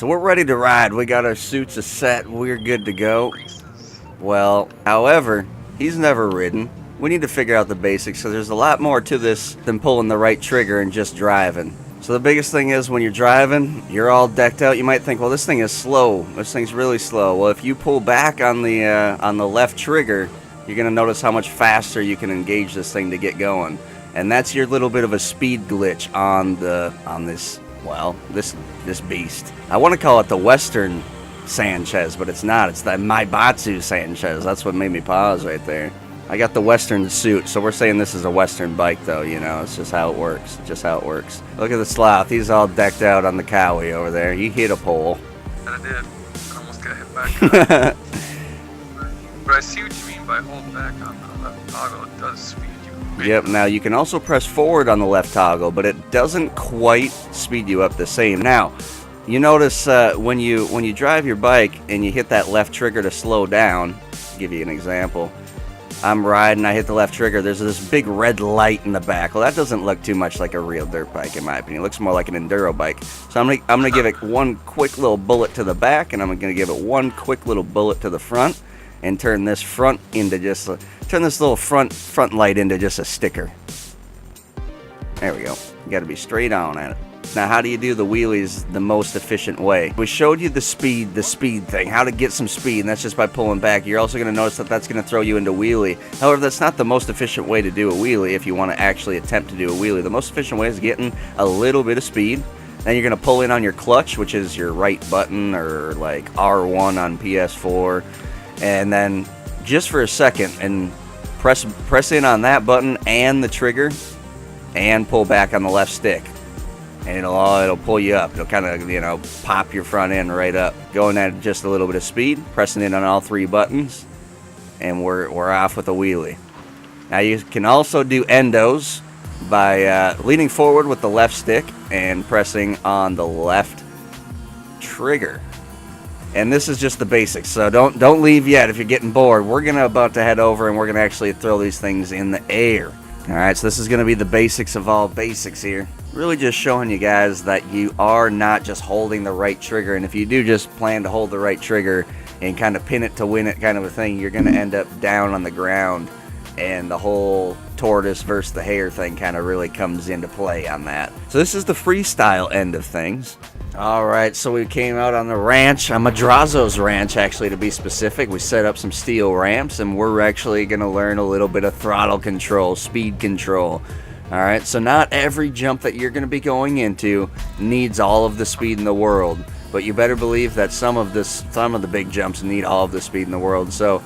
So we're ready to ride. We got our suits set. We're good to go. Well, however, he's never ridden. We need to figure out the basics, so there's a lot more to this than pulling the right trigger and just driving. So the biggest thing is when you're driving, you're all decked out. You might think, well, this thing is slow. This thing's really slow. Well, if you pull back on the left trigger, you're going to notice how much faster you can engage this thing to get going. And that's your little bit of a speed glitch on this, well, this beast. I want to call it the Western Sanchez, but it's not. It's the Madrazzo Sanchez. That's what made me pause right there. I got the Western suit, so we're saying this is a Western bike, though, you know. It's just how it works. Just how it works. Look at the sloth. He's all decked out on the cowie over there. He hit a pole. I did. I almost got hit back. But I see what you mean by hold back on the left toggle. It does speed you. Yep. Now, you can also press forward on the left toggle, but it doesn't quite speed you up the same. Now, you notice when you drive your bike and you hit that left trigger to slow down, I'll give you an example. I'm riding, I hit the left trigger, there's this big red light in the back. Well, that doesn't look too much like a real dirt bike, in my opinion. It looks more like an enduro bike. So I'm gonna give it one quick little bullet to the back, and I'm gonna give it one quick little bullet to the front, and turn this front into just turn this little front light into just a sticker. There we go. You got to be straight on at it. Now, how do you do the wheelies the most efficient way? We showed you the speed thing, how to get some speed, and that's just by pulling back. You're also going to notice that that's going to throw you into wheelie. However, that's not the most efficient way to do a wheelie if you want to actually attempt to do a wheelie. The most efficient way is getting a little bit of speed. Then you're going to pull in on your clutch, which is your right button, or like R1 on PS4. And then just for a second, and press in on that button and the trigger, and pull back on the left stick. And it'll pull you up. It'll kind of, you know, pop your front end right up. Going at just a little bit of speed, pressing in on all three buttons, and we're off with a wheelie. Now you can also do endos by leaning forward with the left stick and pressing on the left trigger. And this is just the basics, so don't leave yet if you're getting bored. We're about to head over and we're gonna actually throw these things in the air. Alright, so this is gonna be the basics of all basics here. Really just showing you guys that you are not just holding the right trigger, and if you do just plan to hold the right trigger and kind of pin it to win it kind of a thing, you're going to end up down on the ground, and the whole tortoise versus the hare thing kind of really comes into play on that. So this is the freestyle end of things. Alright, so we came out on the ranch, on Madrazzo's ranch actually to be specific. We set up some steel ramps, and we're actually going to learn a little bit of throttle control, speed control. Alright, so not every jump that you're going to be going into needs all of the speed in the world, but you better believe that some of the big jumps need all of the speed in the world. So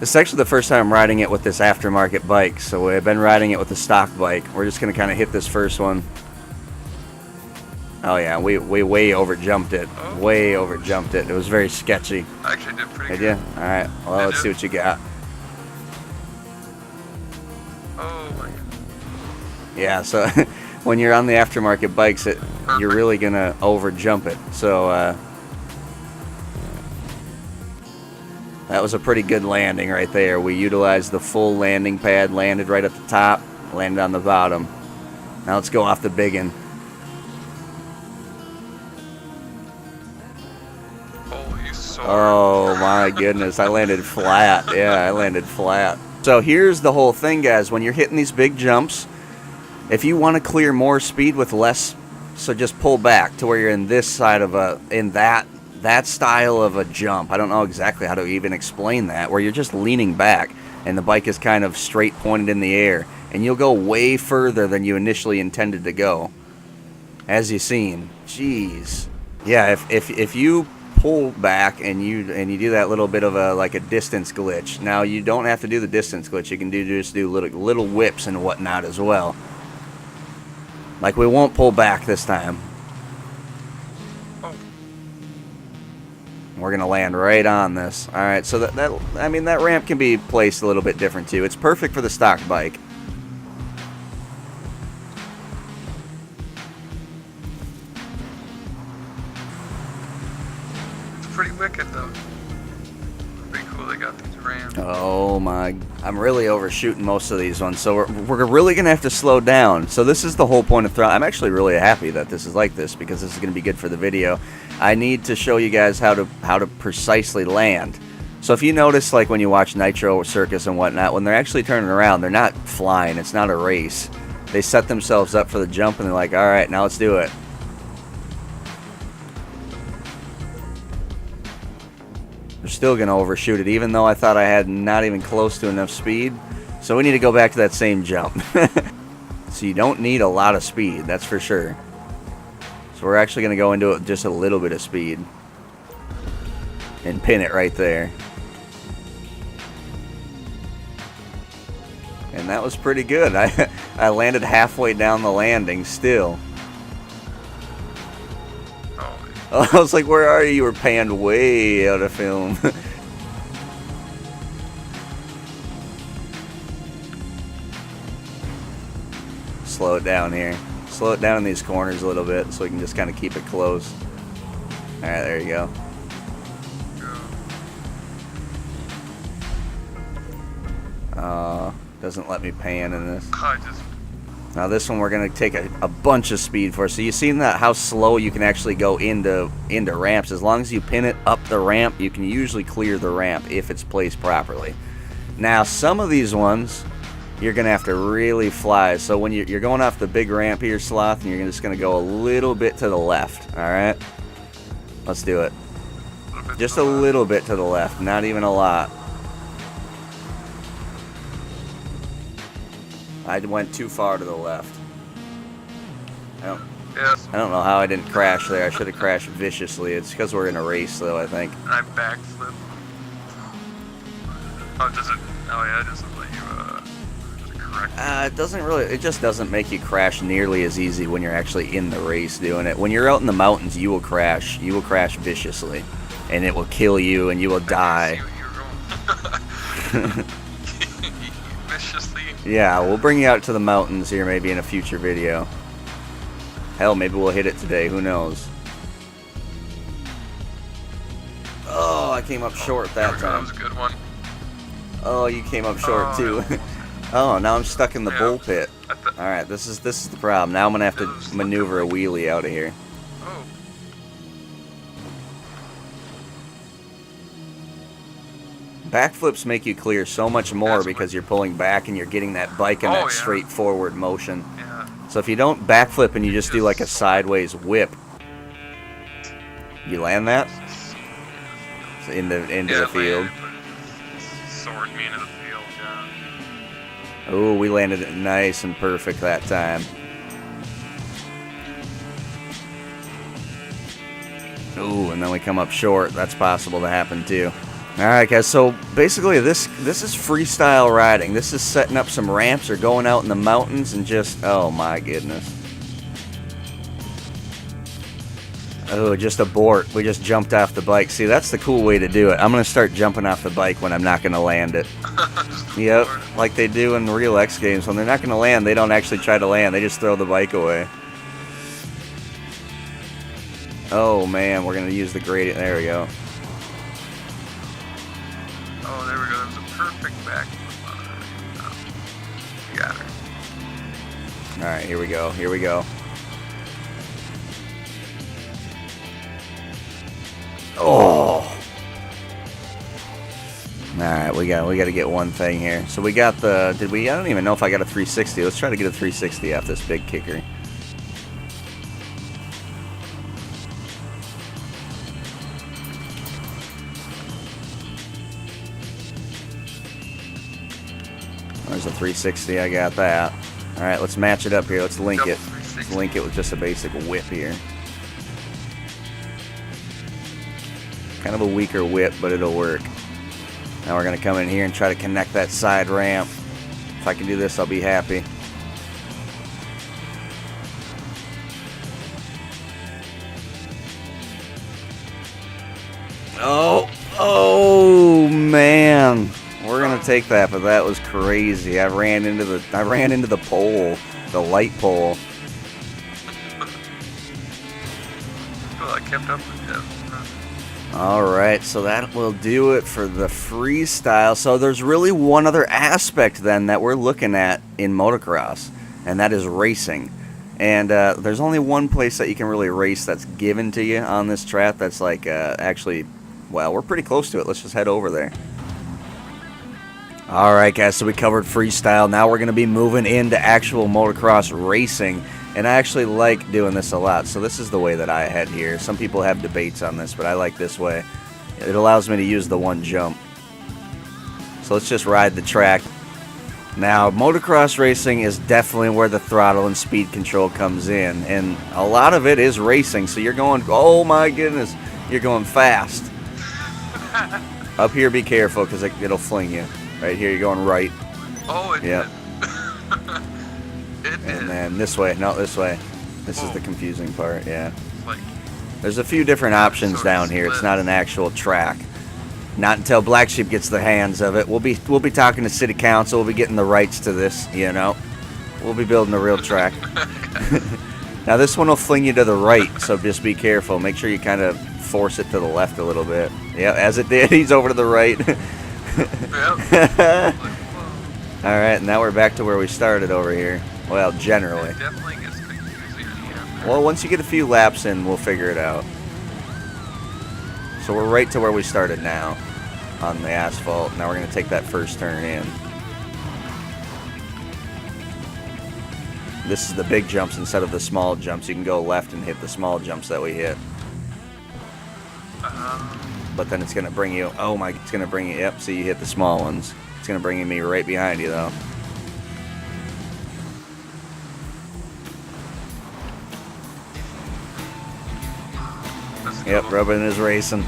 this is actually the first time I'm riding it with this aftermarket bike, so we've been riding it with the stock bike. We're just going to kind of hit this first one. Oh yeah, we way over jumped it. Way over jumped it. It was very sketchy. I actually did pretty good. Did you? Alright, well, let's see what you got. Oh my god. Yeah, so when you're on the aftermarket bikes, you're really going to over jump it. So that was a pretty good landing right there. We utilized the full landing pad, landed right at the top, landed on the bottom. Now let's go off the big one. Oh my goodness, I landed flat. Yeah, I landed flat. So here's the whole thing, guys. When you're hitting these big jumps, if you want to clear more speed with less, so just pull back to where you're in this side of that style of a jump. I don't know exactly how to even explain that, where you're just leaning back and the bike is kind of straight pointed in the air, and you'll go way further than you initially intended to go. As you've seen, jeez. Yeah, if you pull back and you do that little bit of a distance glitch. Now you don't have to do the distance glitch. You can just do little whips and whatnot as well. Like, we won't pull back this time. We're gonna land right on this. All right, so that ramp can be placed a little bit different too. It's perfect for the stock bike. It's pretty wicked though. Pretty cool they got these ramps. Oh my, I'm really overshooting most of these ones, so we're really gonna have to slow down. So this is the whole point of throttle. I'm actually really happy that this is like this, because this is gonna be good for the video. I need to show you guys how to precisely land. So if you notice, like when you watch Nitro Circus and whatnot, when they're actually turning around, they're not flying. It's not a race. They set themselves up for the jump, and they're like, all right, now let's do it. They're still going to overshoot it, even though I thought I had not even close to enough speed. So we need to go back to that same jump. So you don't need a lot of speed, that's for sure. So we're actually going to go into it with just a little bit of speed. And pin it right there. And that was pretty good. I landed halfway down the landing still. Oh, I was like, where are you? You were panned way out of film. Slow it down here. Slow it down in these corners a little bit so we can just kind of keep it close. Alright, there you go. Doesn't let me pan in this. Now this one we're going to take a bunch of speed for. So you seen that how slow you can actually go into ramps. As long as you pin it up the ramp, you can usually clear the ramp if it's placed properly. Now some of these ones you're going to have to really fly. So when you're going off the big ramp here, Sloth, and you're just going to go a little bit to the left. Alright? Let's do it. Just a little bit to the left, not even a lot. I went too far to the left. I don't know how I didn't crash there. I should have crashed viciously. It's because we're in a race, though, I think. I backflip. Oh, does it? Oh, yeah, it doesn't let you, does it correct? It doesn't really, it just doesn't make you crash nearly as easy when you're actually in the race doing it. When you're out in the mountains, you will crash. You will crash viciously. And it will kill you, and you will die. Viciously. Yeah, we'll bring you out to the mountains here maybe in a future video. Hell, maybe we'll hit it today. Who knows? Oh, I came up short that time. That was a good one. Oh, you came up short too. Oh, now I'm stuck in the bull pit. All right, this is the problem. Now I'm gonna have to maneuver a wheelie out of here. Oh. Backflips make you clear so much more because you're pulling back and you're getting that bike in that straightforward motion. Yeah. So if you don't backflip and you just do like a sideways whip, you land that into the field. Soared me into the field, yeah. Oh, we landed it nice and perfect that time. Ooh, and then we come up short. That's possible to happen too. Alright guys, so basically this is freestyle riding. This is setting up some ramps or going out in the mountains and just, oh my goodness. Oh, just abort. We just jumped off the bike. See, that's the cool way to do it. I'm going to start jumping off the bike when I'm not going to land it. Yep, like they do in real X games. When they're not going to land, they don't actually try to land. They just throw the bike away. Oh man, we're going to use the gradient. There we go. Oh, there we go. That was a perfect backflip. You got her. Alright, here we go. Here we go. Oh. Alright, we got to get one thing here. So we got the, I don't even know if I got a 360. Let's try to get a 360 off this big kicker. There's a 360, I got that. Alright, let's match it up here. Let's link it. Let's link it with just a basic whip here. Kind of a weaker whip, but it'll work. Now we're going to come in here and try to connect that side ramp. If I can do this, I'll be happy. Oh man. We're gonna take that, but that was crazy. I ran into the pole, the light pole. Well, I kept up with him. Alright, so that will do it for the freestyle. So there's really one other aspect then that we're looking at in motocross, and that is racing. And there's only one place that you can really race that's given to you on this track that's like actually, well, we're pretty close to it. Let's just head over there. Alright guys, so we covered freestyle. Now we're going to be moving into actual motocross racing. And I actually like doing this a lot. So this is the way that I head here. Some people have debates on this, but I like this way. It allows me to use the one jump. So let's just ride the track. Now, motocross racing is definitely where the throttle and speed control comes in. And a lot of it is racing. So you're going, oh my goodness, you're going fast. Up here, be careful because it'll fling you. Right here, you're going right. Oh, it yep. did. It did. And then this way, not this way. This is the confusing part, yeah. Like, there's a few different options down here. It's not an actual track. Not until Black Sheep gets the hands of it. We'll be talking to City Council. We'll be getting the rights to this, you know. We'll be building a real track. Now this one will fling you to the right, so just be careful. Make sure you kind of force it to the left a little bit. Yeah, as it did. He's over to the right. Alright, now we're back to where we started over here. Well, generally. It definitely gets confusing. Yeah. Well, once you get a few laps in, we'll figure it out. So we're right to where we started now on the asphalt. Now we're going to take that first turn in. This is the big jumps instead of the small jumps. You can go left and hit the small jumps that we hit. But then it's going to bring you, oh my, it's going to bring you, yep, see, you hit the small ones. It's going to bring me right behind you, though. Yep, Rubbin is racing.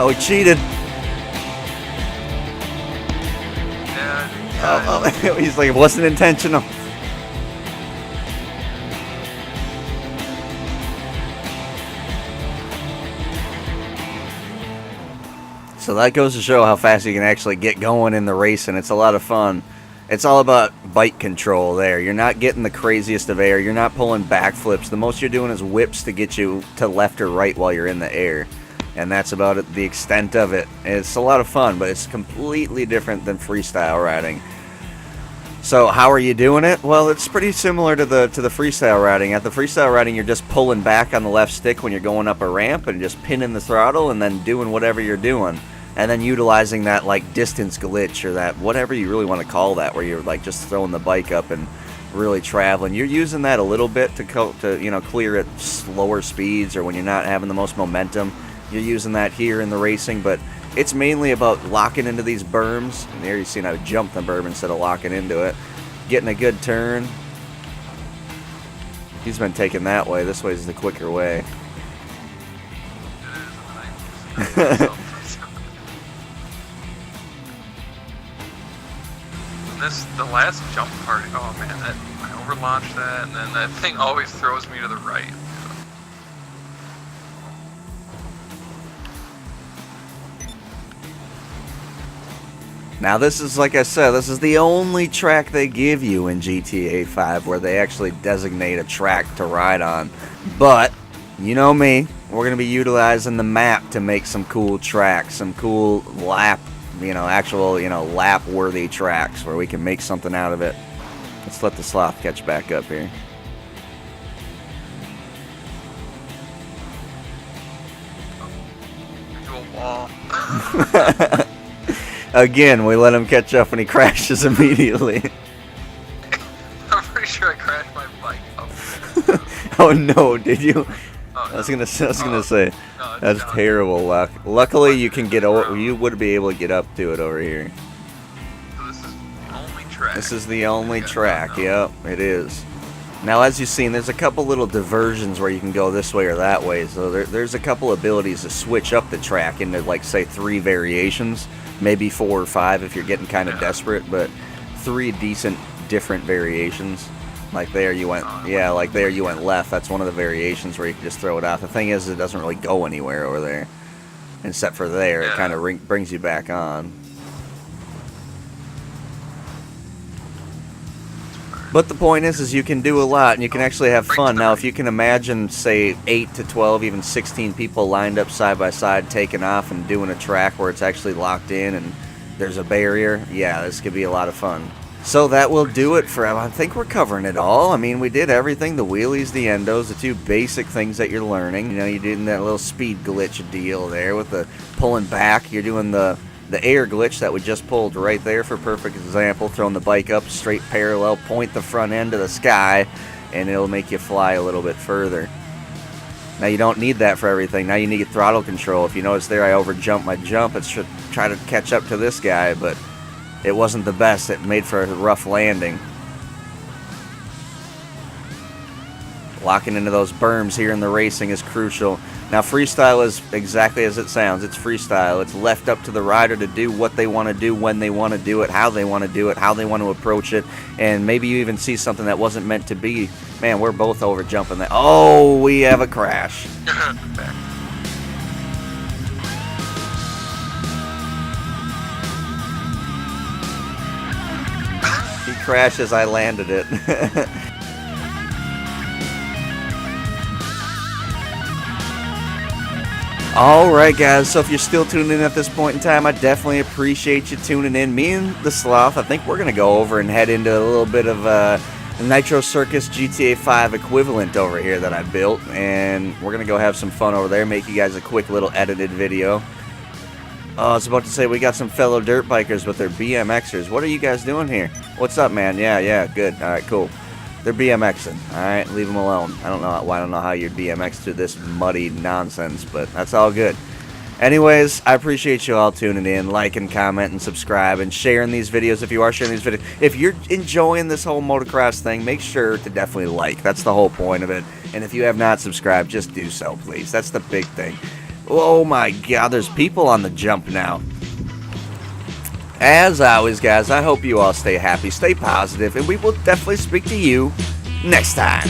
Oh, he cheated. Oh, he's like, it wasn't intentional. So that goes to show how fast you can actually get going in the race, and it's a lot of fun. It's all about bike control there. You're not getting the craziest of air. You're not pulling backflips. The most you're doing is whips to get you to left or right while you're in the air. And that's about it, the extent of it. It's a lot of fun, but it's completely different than freestyle riding. So how are you doing it? Well, it's pretty similar to the freestyle riding. At the freestyle riding, you're just pulling back on the left stick when you're going up a ramp and just pinning the throttle and then doing whatever you're doing. And then utilizing that like distance glitch or that whatever you really want to call that, where you're like just throwing the bike up and really traveling. You're using that a little bit to you know, clear at slower speeds or when you're not having the most momentum. You're using that here in the racing, but it's mainly about locking into these berms. And there you see how to jump the berm instead of locking into it. Getting a good turn. He's been taking that way. This way is the quicker way. The last jump part, oh man, I overlaunched that, and then that thing always throws me to the right. Now this is, like I said, this is the only track they give you in GTA 5 where they actually designate a track to ride on. But, you know me, we're going to be utilizing the map to make some cool tracks, some cool lap, you know, actual, you know, lap-worthy tracks where we can make something out of it. Let's let the sloth catch back up here. Into a wall. Again, we let him catch up and he crashes immediately. I'm pretty sure I crashed my bike up. Oh no, did you? Oh, I was gonna say, no, that's terrible luck. Luckily, you can get over. You would be able to get up to it over here. So this is the only track. This is the only track. Yep, it is. Now, as you've seen, there's a couple little diversions where you can go this way or that way. So there's a couple abilities to switch up the track into, like, say, 3 variations. Maybe 4 or 5 if you're getting kind of desperate, but 3 decent different variations. Like there you went, yeah, like there you went left. That's one of the variations where you can just throw it out. The thing is, it doesn't really go anywhere over there, except for there. It kind of brings you back on. But the point is you can do a lot, and you can actually have fun. Now, if you can imagine, say, 8 to 12, even 16 people lined up side by side, taking off and doing a track where it's actually locked in and there's a barrier, yeah, this could be a lot of fun. So that will do it for, I think we're covering it all. I mean, we did everything, the wheelies, the endos, the two basic things that you're learning. You know, you're doing that little speed glitch deal there with the pulling back. You're doing the air glitch that we just pulled right there for perfect example. Throwing the bike up straight parallel, point the front end to the sky, and it'll make you fly a little bit further. Now, you don't need that for everything. Now you need throttle control. If you notice there, I overjumped my jump. It's to try to catch up to this guy, but it wasn't the best. It made for a rough landing. Locking into those berms here in the racing is crucial. Now, freestyle is exactly as it sounds. It's freestyle. It's left up to the rider to do what they want to do, when they want to do it, how they want to do it, how they want to approach it, and maybe you even see something that wasn't meant to be. Man, we're both over jumping that. Oh, we have a crash. He crashed as I landed it. Alright guys, so if you're still tuning in at this point in time, I definitely appreciate you tuning in. Me and the Sloth, I think we're going to go over and head into a little bit of the Nitro Circus GTA 5 equivalent over here that I built. And we're going to go have some fun over there, make you guys a quick little edited video. Oh, I was about to say, we got some fellow dirt bikers with their BMXers. What are you guys doing here? What's up, man? Yeah, good. Alright, cool. They're BMXing. Alright, leave them alone. I don't know how you'd BMX through this muddy nonsense, but that's all good. Anyways, I appreciate you all tuning in, liking, commenting, subscribe, and sharing these videos if you are sharing these videos. If you're enjoying this whole motocross thing, make sure to definitely like. That's the whole point of it. And if you have not subscribed, just do so, please. That's the big thing. Oh my god, there's people on the jump now. As always, guys, I hope you all stay happy, stay positive, and we will definitely speak to you next time.